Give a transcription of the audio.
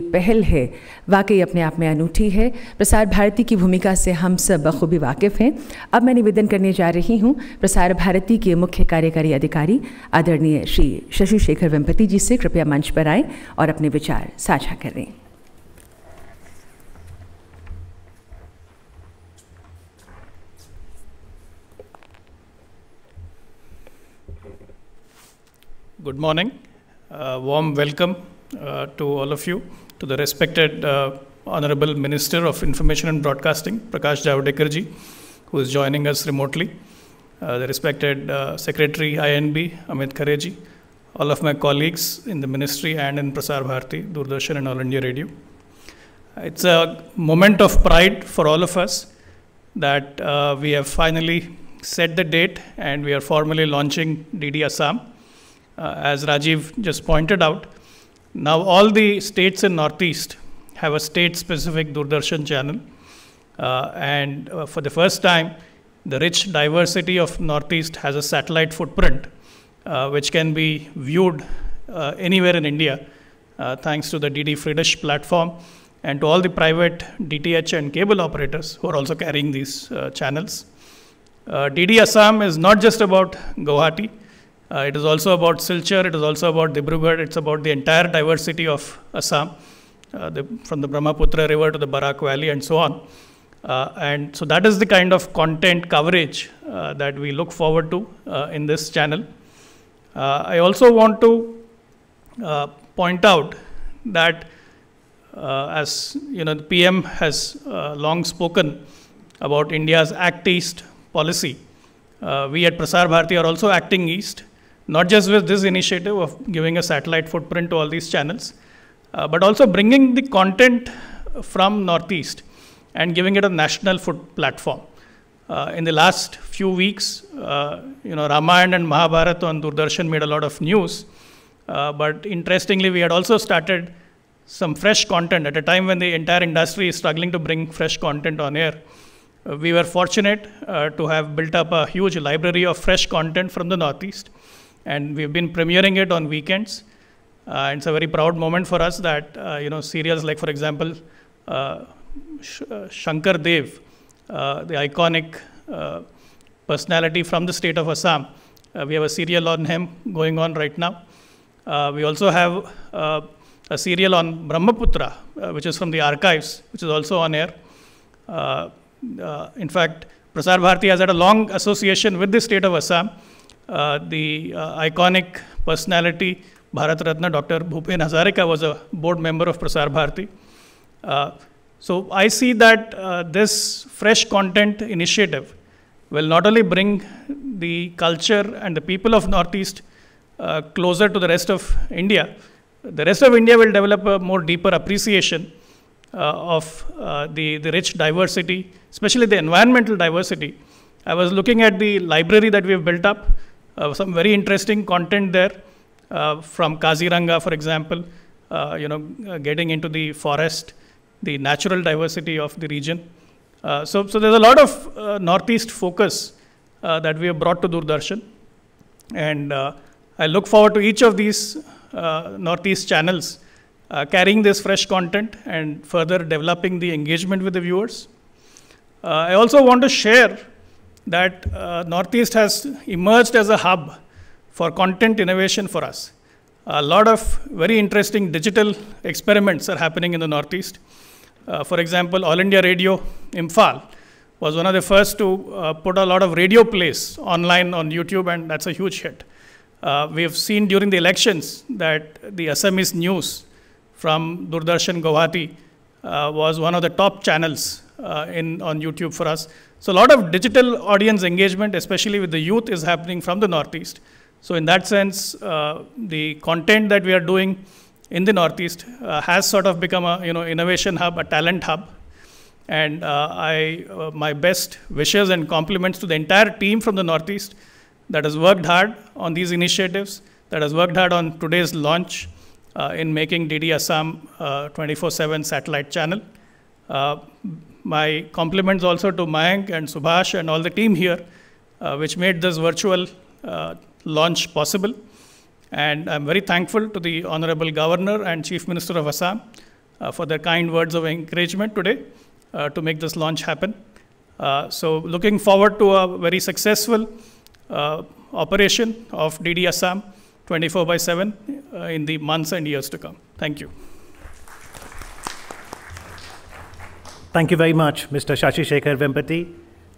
पहल है वाकई अपने आप में अनूठी है। प्रसार भारती की भूमिका से हम सब बखूबी वाकिफ़ हैं। अब मैं निवेदन करने जा रही हूं प्रसार भारती के मुख्य कार्यकारी अधिकारी आदरणीय श्री शशि शेखर वेम्पति जी से। कृपया मंच पर आएं और अपने विचार साझा करें। Good morning. Warm welcome to all of you, to the respected Honorable Minister of Information and Broadcasting, Prakash Javadekar ji, who is joining us remotely, the respected Secretary INB, Amit Khare ji, all of my colleagues in the ministry and in Prasar Bharati, Doordarshan and All India Radio. It's a moment of pride for all of us that we have finally set the date and we are formally launching DD Assam. As Rajiv just pointed out, now all the states in Northeast have a state-specific Doordarshan channel. And for the first time, the rich diversity of Northeast has a satellite footprint, which can be viewed anywhere in India, thanks to the DD Free Dish platform and to all the private DTH and cable operators who are also carrying these channels. DD Assam is not just about Guwahati. It is also about Silchar, it is also about Dibrugarh, it's about the entire diversity of Assam, from the Brahmaputra River to the Barak Valley and so on. And so that is the kind of content coverage that we look forward to in this channel. I also want to point out that as you know, the PM has long spoken about India's Act East policy. We at Prasar Bharati are also acting east, not just with this initiative of giving a satellite footprint to all these channels, but also bringing the content from Northeast and giving it a national platform. In the last few weeks, Ramayana and Mahabharata on Doordarshan made a lot of news, but interestingly, we had also started some fresh content at a time when the entire industry is struggling to bring fresh content on air. We were fortunate to have built up a huge library of fresh content from the Northeast, and we've been premiering it on weekends. It's a very proud moment for us that serials like, for example, Shankar Dev, the iconic personality from the state of Assam. We have a serial on him going on right now. We also have a serial on Brahmaputra, which is from the archives, which is also on air. In fact, Prasar Bharati has had a long association with the state of Assam. The iconic personality, Bharat Ratna Dr. Bhupen Hazarika, was a board member of Prasar Bharati. So I see that this fresh content initiative will not only bring the culture and the people of Northeast closer to the rest of India, the rest of India will develop a more deeper appreciation of the rich diversity, especially the environmental diversity. I was looking at the library that we have built up, some very interesting content there from Kaziranga, for example, getting into the forest, the natural diversity of the region. So there's a lot of Northeast focus that we have brought to Doordarshan. And I look forward to each of these Northeast channels carrying this fresh content and further developing the engagement with the viewers. I also want to share that Northeast has emerged as a hub for content innovation for us. A lot of very interesting digital experiments are happening in the Northeast. For example, All India Radio Imphal was one of the first to put a lot of radio plays online on YouTube, and that's a huge hit. We have seen during the elections that the Assamese news from Doordarshan Guwahati was one of the top channels on YouTube for us. So a lot of digital audience engagement, especially with the youth, is happening from the Northeast. So in that sense, the content that we are doing in the Northeast has sort of become a innovation hub, a talent hub. And my best wishes and compliments to the entire team from the Northeast that has worked hard on these initiatives, that has worked hard on today's launch in making DD Assam 24/7 satellite channel. My compliments also to Mayank and Subhash and all the team here, which made this virtual launch possible. And I'm very thankful to the Honorable Governor and Chief Minister of Assam for their kind words of encouragement today to make this launch happen. So looking forward to a very successful operation of DD Assam 24/7 in the months and years to come. Thank you. Thank you very much, Mr. Shashi Shekhar Vempati.